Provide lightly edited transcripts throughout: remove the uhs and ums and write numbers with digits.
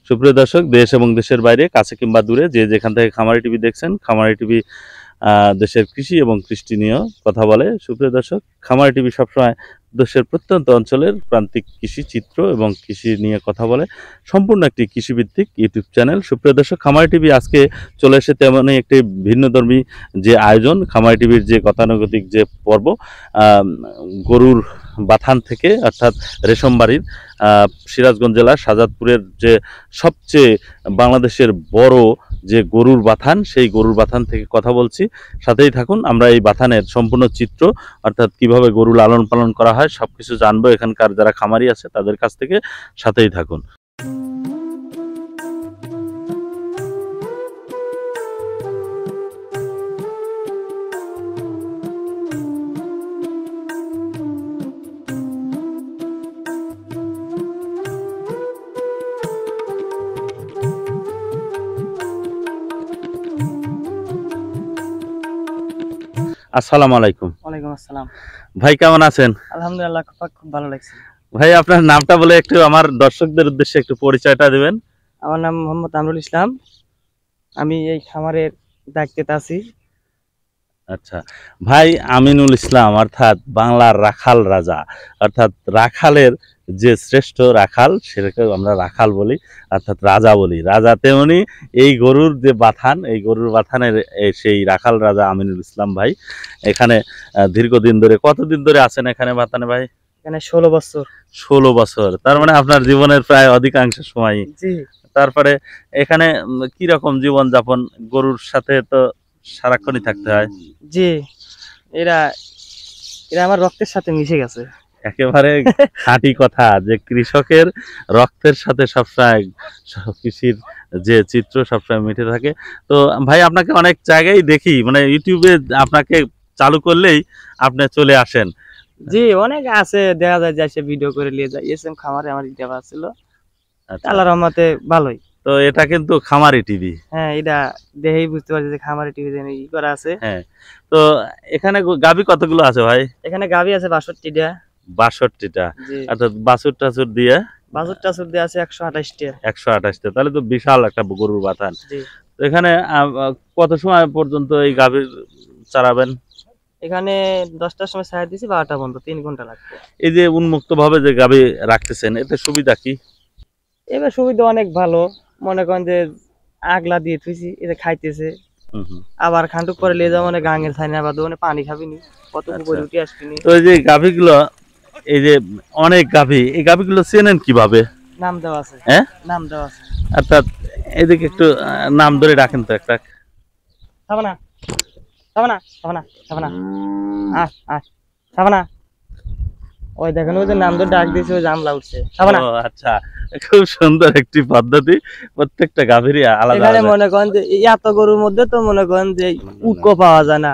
সুপ্রিয় দর্শক, দেশ এবং দেশের বাইরে কাছে কিংবা দূরে যে যেখান থেকে খামারি টিভি দেখছেন, খামারি টিভি দেশের কৃষি এবং কৃষ্টি নিয়েও কথা বলে। সুপ্রিয় দর্শক, খামারি টিভি সবসময় দেশের প্রত্যন্ত অঞ্চলের প্রান্তিক কৃষি চিত্র এবং কৃষি নিয়ে কথা বলে, সম্পূর্ণ একটি কৃষিভিত্তিক ইউটিউব চ্যানেল। সুপ্রিয় দর্শক, খামারি টিভি আজকে চলে এসে তেমনই একটি ভিন্নধর্মী যে আয়োজন, খামারি টিভির যে গতানুগতিক যে পর্ব, গরুর বাথান থেকে, অর্থাৎ রেশমবাড়ির সিরাজগঞ্জ জেলার শাহজাদপুরের যে সবচেয়ে বাংলাদেশের বড় যে গরুর বাথান, সেই গরুর বাথান থেকে কথা বলছি। সাথেই থাকুন, আমরা এই বাথানের সম্পূর্ণ চিত্র, অর্থাৎ কিভাবে গরু লালন পালন করা হয়, সবকিছু জানবো এখানকার যারা খামারি আছে তাদের কাছ থেকে। সাথেই থাকুন। আসসালামু আলাইকুম। ওয়ালাইকুম আসসালাম। ভাই কেমন আছেন? আলহামদুলিল্লাহ, খুব ভালো লাগছে। ভাই আপনার নামটা বলে একটু আমার দর্শকদের উদ্দেশ্যে একটু পরিচয়টা দিবেন। আমার নাম মোহাম্মদ আমরুল ইসলাম, আমি এই খামারের দায়িত্বে আছি। আচ্ছা ভাই, আমিনুল ইসলাম অর্থাৎ বাংলার রাখাল রাজা, অর্থাৎ রাখালের যে শ্রেষ্ঠ রাখাল সেটাকে আমরা রাখাল বলি, অর্থাৎ রাজা বলি। রাজা তেমনি এই গরুর যে বাথান, এই গরুর বাথানের সেই রাখাল রাজা আমিনুল ইসলাম ভাই এখানে দীর্ঘদিন ধরে, কতদিন ধরে আছেন এখানে বাথানে ভাই? এখানে 16 বছর। 16 বছর, তার মানে আপনার জীবনের প্রায় অধিকাংশ সময়। জি। তারপরে এখানে কি রকম জীবন যাপন? গরুর সাথে তো সারাক্ষণই থাকতে হয়। জি, এরা আমার রক্তের সাথে মিশে গেছে। একেবারে খাঁটি কথা, যে কৃষকের রক্তের সাথে সবসময় কৃষির যে চিত্র সবসময় মিশে থাকে। তো ভাই আপনাকে অনেক জায়গায় দেখি, মানে ইউটিউবে আপনাকে চালু করলেই আপনি চলে আসেন। জি, অনেক আছে, দেখা যায় যে ভিডিও করে নিয়ে যায়। এসএম খামারে আমার দেওয়া ছিল, আল্লাহর রহমতে ভালোই। তো এটা কিন্তু খামারি টিভি। হ্যাঁ, এটা দেখেই বুঝতে পারছি যে খামারি টিভি ই করা আছে। হ্যাঁ, তো এখানে গাভী কতগুলো আছে ভাই? এখানে গাভী আছে 62টা। 62টা, অর্থাৎ বাছুর টাছুর দিয়ে? বাছুর টাছুর দিয়ে আছে 128টা। 128টা, তাহলে তো বিশাল একটা গরুর বাথান। জি। এখানে কত সময় পর্যন্ত এই গাভী চারাবেন? এখানে 10টার সময় ছাড়া দিছি, 12টা পর্যন্ত 3 ঘন্টা লাগবে। এই যে উন্মুক্ত ভাবে যে গাভী রাখতেছেন, এতে সুবিধা কি? এবার সুবিধা অনেক ভালো, মনে করেন যে আগলা দিয়ে থুইছি, এটা খাইতেছে। আবার খান্ডুক পরে নিয়ে যাবো, মানে গাঙের ছাইনা বা দোকানে পানি খাবিনি, কত উপরে উঠে আসবিনি। তো এই যে গাভীগুলো, এই যে অনেক গাভী, এই গাভীগুলো চেনেন কিভাবে? নাম দেওয়া আছে। হ্যাঁ, নাম দেওয়া আছে। অর্থাৎ এদিকে একটু নাম ধরে রাখেন তো একটা। সাবানা, সাবানা, সাবানা, সাবানা, আস আস, সাবানা। ওই দেখেন, ওই যে নাম ধরে ডাক দিয়েছে, ওই জামলা উঠছে, সাবানা। আচ্ছা, খুব সুন্দর একটি পদ্ধতি, প্রত্যেকটা গাভীরই আলাদা। এখানে মনে করেন যে এত গরুর মধ্যে তো মনে করেন যে উটকো পাওয়া যায় না।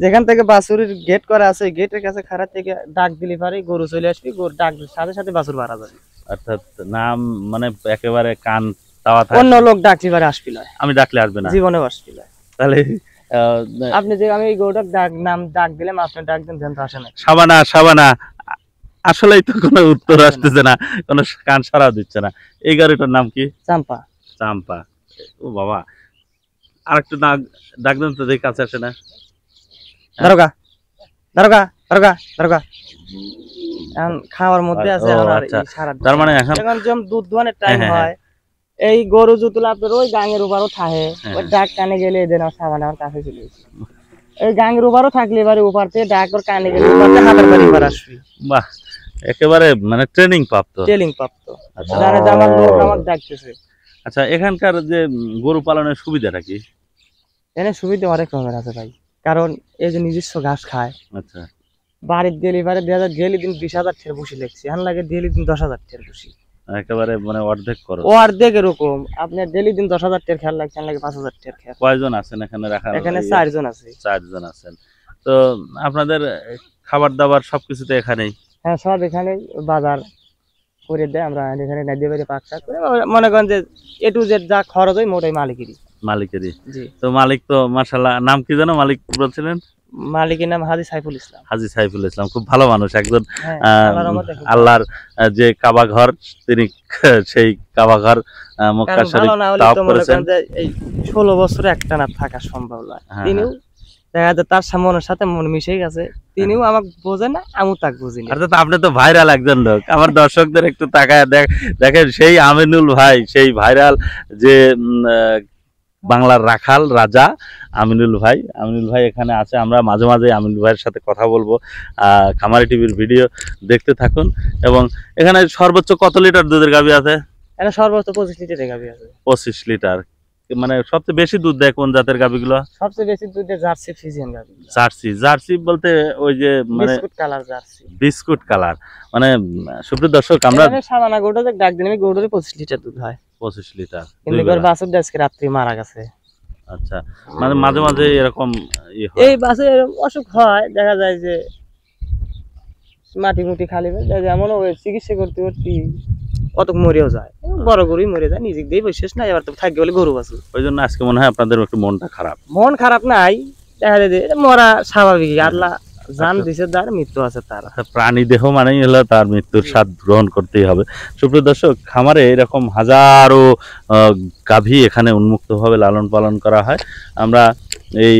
যেখান থেকে বাছুরের গেট করা আছে, গেটের কাছে খারাপ থেকে ডাক দিলে পারে গরু চলে আসবে, গরু ডাক সাথে সাথে বাছুর মারা যাবে। অর্থাৎ নাম মানে একেবারে কান তাওয়া থাকে, অন্য লোক ডাকতে পারে, আসবি না, আমি ডাকলে আসবে না, জীবনে আসবি না। তাহলে আপনি যে আমি এই গরুটার নাম ডাক দিলাম, আপনি ডাক দেন, জানতে আসে না। সাবানা, সাবানা, আসলেই তো কোনো উত্তর আসতেছে না, কোনো কান সাড়া দিচ্ছে না। এই গাড়িটার নাম কি? চাম্পা। চাম্পা। ও বাবা, আরেকটু ডাক দেন তো, দেখে কাছে আসে না। দারোগা, দারোগা, দারোগা, দারোগা। এখন খাওয়ার মধ্যে আছে। তার মানে এখন যেমন দুধ দোয়ানোর টাইম হয়, এই গরু জুতুলা আপনার ওই গাঙের উপরও থাকে, ওই ডাক কানে গেলে এদের সাবান আমার কাছে চলে এসে, এই গাঙের উপরও থাকলে এবারে উপর থেকে ডাক ওর কানে গেলে উপর হাতের বাড়ি এবার আসবি। বাহ, একেবারে মানে ট্রেনিং প্রাপ্ত। ট্রেনিং প্রাপ্ত, জানে যে আমার লোক আমাকে ডাকতেছে। আচ্ছা, এখানকার যে গরু পালনের সুবিধাটা কি? এখানে সুবিধা অনেক রকমের আছে ভাই, কারণ এই যে নিজস্ব ঘাস খায়। আচ্ছা, বাড়ির ডেলিভারি দেওয়া যায়, ডেলি দিন 20,000 ঠের বসি লেগছে, এখন লাগে ডেলি দিন 10,000 ঠের বসি। একেবারে মানে অর্ধেক করো। অর্ধেক এরকম, আপনার ডেলি দিন 10,000 ঠের খেয়াল লাগছে, লাগে 5,000 ঠের খেয়াল। কয়জন আছেন এখানে রাখা? এখানে 4 জন আছে। 4 জন আছেন। তো আপনাদের খাবার দাবার সবকিছুতে এখানেই? হ্যাঁ, সব এখানে বাজার করে দেয়, আমরা এখানে নাইতে পারি পাক শাক করে। মনে করেন যে এ টু জেড যা খরচ হয় মোটাই মালিকেরই। মালিকেরই। জি। তো মালিক তো মাশাআল্লাহ, নাম কি জানো মালিক বলছিলেন? মালিকের নাম হাজী সাইফুল ইসলাম। হাজী সাইফুল ইসলাম খুব ভালো মানুষ একজন। হ্যাঁ, আহ, আল্লাহর রহমতে খুব আল্লাহর যে কাবা ঘর তিনি সেই কাবা ঘর মক্কা কারণ শরীফ ভালো না হলে তাওয়াফ তো মনে করেছেন। করেন যে এই 16 বছরে একটানা থাকা সম্ভব নয়। হ্যাঁ, তিনিও দেখা যায় তার মনের সাথে মন মিশে গেছে, তিনিও আমাকে বোঝে না, আমিও তাকে বুঝি না। অর্থাৎ আপনি তো ভাইরাল একজন লোক। আমার দর্শকদের একটু তাকায় দেখেন সেই আমিনুল ভাই, সেই ভাইরাল যে বাংলার রাখাল রাজা আমিনুল ভাই। আমিনুল ভাই এখানে আছে, আমরা মাঝে মাঝে আমিনুল ভাইয়ের সাথে কথা বলবো। খামারি টিভির ভিডিও দেখতে থাকুন। এবং এখানে সর্বোচ্চ কত লিটার দুধের গাভী আছে? এটা সর্বোচ্চ 25 লিটারের গাভী আছে। 25 লিটার। মানে সবচেয়ে বেশি দুধ দেয় কোন জাতের গাভীগুলো? সবচেয়ে বেশি দুধে জার্সি ফ্রিজিয়ান গাভী। জার্সি। জার্সি বলতে ওই যে মানে biscuit colour jersey. Biscuit colour. মানে সুপ্রিয় দর্শক, আমরা সাবানা গরুটা ডাক দিলে গরুরে 25 লিটার দুধ হয়। 25 লিটার। কিন্তু গরু বাছুর আজকে রাত্রি মারা গেছে। আচ্ছা, মানে মাঝে মাঝে এরকম এই বাসে অসুখ হয়, দেখা যায় যে মাটি মুটি খালি যেমন চিকিৎসা করতে করতে কত মরেও যায়, বড় গরুই মরে যায়, নিজে দিয়ে বসেস না, এবার তো থাকবে বলে গরু বাছুর। ওই জন্য আজকে মনে হয় আপনাদের একটু মনটা খারাপ। মন খারাপ নাই, দেখা যায় যে মরা স্বাভাবিক, আল্লাহ জান দিছে, তার মৃত্যু আছে তার। প্রাণী দেহ মানেই হলো তার মৃত্যুর স্বাদ গ্রহণ করতেই হবে। সুপ্রিয় দর্শক, খামারে এরকম হাজারো গাভী এখানে উন্মুক্তভাবে লালন পালন করা হয়। আমরা এই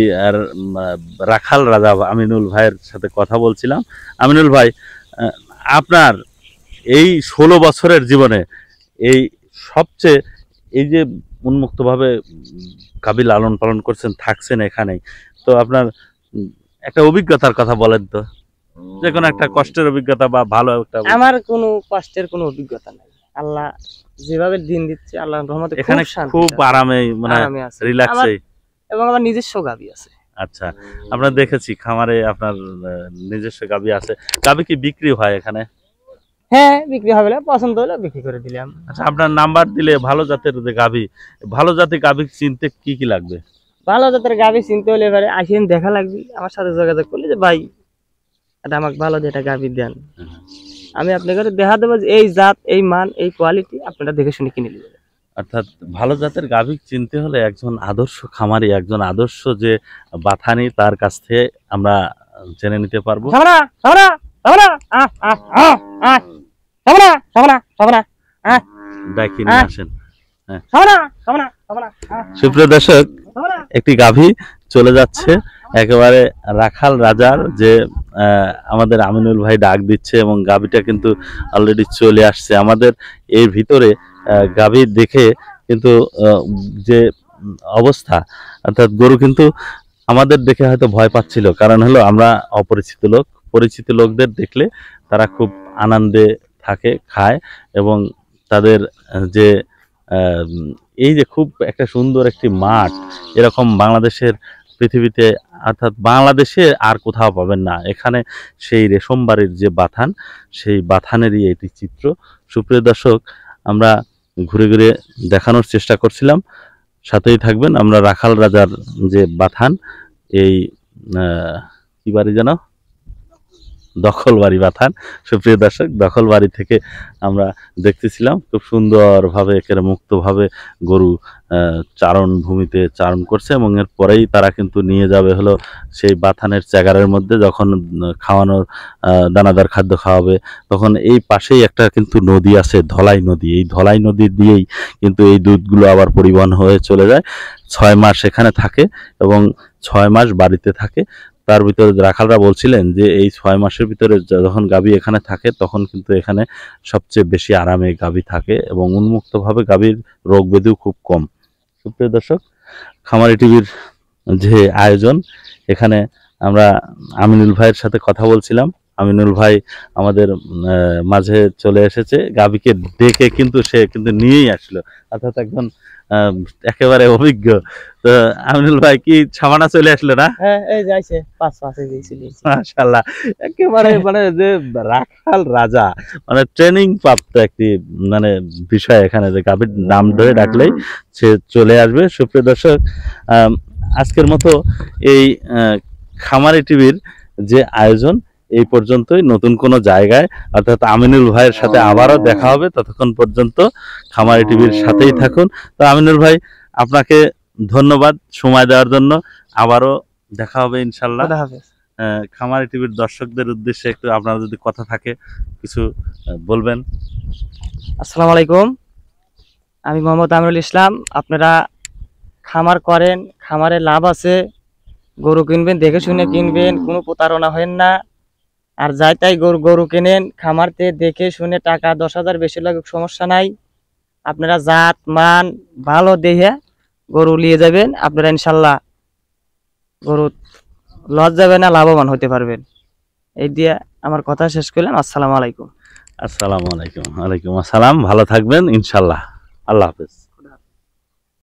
রাখাল রাজা আমিনুল ভাইয়ের সাথে কথা বলছিলাম। আমিনুল ভাই, আপনার এই 16 বছরের জীবনে এই সবচেয়ে এই যে উন্মুক্তভাবে গাভী লালন পালন করছেন, থাকছেন এখানেই, তো আপনার একটা অভিজ্ঞতার কথা বলেন তো, যে কোনো একটা কষ্টের অভিজ্ঞতা বা ভালো একটা। আমার কোনো কষ্টের কোনো অভিজ্ঞতা নাই, আল্লাহ যেভাবে দিন দিচ্ছে আল্লাহর রহমতে এখানে খুব আরামে মানে রিল্যাক্সে, এবং আমার নিজস্ব গাভী আছে। আচ্ছা, আমরা দেখেছি খামারে আপনার নিজস্ব গাভী আছে। গাভী কি বিক্রি হয় এখানে? হ্যাঁ, বিক্রি হবে, পছন্দ হলে বিক্রি করে দিলাম। আচ্ছা, আপনার নাম্বার দিলে ভালো জাতের যে গাভী, ভালো জাতের গাভী চিনতে কি কি লাগবে? ভালো জাতের গাভী চিনতে হলে এবারে আসেন, দেখা লাগবে, আমার সাথে যোগাযোগ করলে যে ভাই এটা আমাকে ভালো যেটা গাভী দেন, আমি আপনাকে দেখা দেবো যে এই জাত, এই মান, এই কোয়ালিটি, আপনারা দেখে শুনে কিনে নেবেন। অর্থাৎ ভালো জাতের গাভী চিনতে হলে একজন আদর্শ খামারি, একজন আদর্শ যে বাথানি, তার কাছ থেকে আমরা জেনে নিতে পারবো। ডাকি নিয়ে আসেন। সুপ্রিয় দর্শক, একটি গাভী চলে যাচ্ছে একেবারে রাখাল রাজার, যে আমাদের আমিনুল ভাই ডাক দিচ্ছে, এবং গাভীটা কিন্তু অলরেডি চলে আসছে আমাদের এর ভিতরে। গাভী দেখে কিন্তু যে অবস্থা, অর্থাৎ গরু কিন্তু আমাদের দেখে হয়তো ভয় পাচ্ছিল, কারণ হলো আমরা অপরিচিত লোক। পরিচিত লোকদের দেখলে তারা খুব আনন্দে থাকে, খায়, এবং তাদের যে এই যে খুব একটা সুন্দর একটি মাঠ, এরকম বাংলাদেশের পৃথিবীতে, অর্থাৎ বাংলাদেশে আর কোথাও পাবেন না। এখানে সেই রেশমবাড়ির যে বাথান, সেই বাথানেরই এটি চিত্র। সুপ্রিয় দর্শক, আমরা ঘুরে ঘুরে দেখানোর চেষ্টা করছিলাম, সাথেই থাকবেন। আমরা রাখাল রাজার যে বাথান, এই কি বাড়ি যেন, দখলবাড়ি বাথান। সুপ্রিয় দর্শক, দখলবাড়ি থেকে আমরা দেখতেছিলাম খুব সুন্দরভাবে, একেবারে মুক্তভাবে গরু চারণ ভূমিতে চারণ করছে, এবং এর পরেই তারা কিন্তু নিয়ে যাবে হলো সেই বাথানের চ্যাগারের মধ্যে। যখন খাওয়ানোর দানাদার খাদ্য খাওয়াবে, তখন এই পাশেই একটা কিন্তু নদী আছে, ধলাই নদী। এই ধলাই নদী দিয়েই কিন্তু এই দুধগুলো আবার পরিবহন হয়ে চলে যায়। 6 মাস এখানে থাকে এবং 6 মাস বাড়িতে থাকে। তার ভিতরে রাখালরা বলছিলেন যে এই 6 মাসের ভিতরে যখন গাভী এখানে থাকে, তখন কিন্তু এখানে সবচেয়ে বেশি আরামে গাভী থাকে, এবং উন্মুক্তভাবে গাভীর রোগ ব্যাধিও খুব কম। সুপ্রিয় দর্শক, খামারি টিভির যে আয়োজন, এখানে আমরা আমিনুল ভাইয়ের সাথে কথা বলছিলাম। আমিনুল ভাই আমাদের মাঝে চলে এসেছে, গাভীকে ডেকে কিন্তু সে কিন্তু নিয়েই আসলো, অর্থাৎ একজন একেবারে অভিজ্ঞ। তো আমিনুল ভাই কি সামানা চলে আসলো না? হ্যাঁ, এই যাইছে, পাঁচে গিয়েছিল। মাশাআল্লাহ, একেবারে মানে যে রাখাল রাজা, মানে ট্রেনিং প্রাপ্ত একটি মানে বিষয় এখানে, যে গাভীর নাম ধরে ডাকলেই সে চলে আসবে। সুপ্রিয় দর্শক, আজকের মতো এই খামারি টিভির যে আয়োজন এই পর্যন্তই। নতুন কোনো জায়গায়, অর্থাৎ আমিনুল ভাইয়ের সাথে আবারও দেখা হবে। ততক্ষণ পর্যন্ত খামারি টিভির সাথেই থাকুন। তো আমিনুল ভাই, আপনাকে ধন্যবাদ সময় দেওয়ার জন্য। আবারও দেখা হবে ইনশাল্লাহ। খুদা হাফেজ। খামারি টিভির দর্শকদের উদ্দেশ্যে একটু আপনার যদি কথা থাকে কিছু বলবেন। আসসালামু আলাইকুম, আমি মোহাম্মদ আমিরুল ইসলাম। আপনারা খামার করেন, খামারে লাভ আছে, গরু কিনবেন দেখে শুনে কিনবেন, কোনো প্রতারণা হয় না। আর যাই তাই গরু কেনেন খামারতে দেখে শুনে, টাকা 10,000 বেশি লাগুক সমস্যা নাই। আপনারা জাত মান ভালো দেখে গরু নিয়ে যাবেন, আপনারা ইনশাল্লাহ গরু লস যাবে না, লাভবান হতে পারবেন। এই দিয়ে আমার কথা শেষ করলাম। আসসালামু আলাইকুম। আসসালামু আলাইকুম। ওয়ালাইকুম আসসালাম। ভালো থাকবেন ইনশাল্লাহ। আল্লাহ হাফেজ।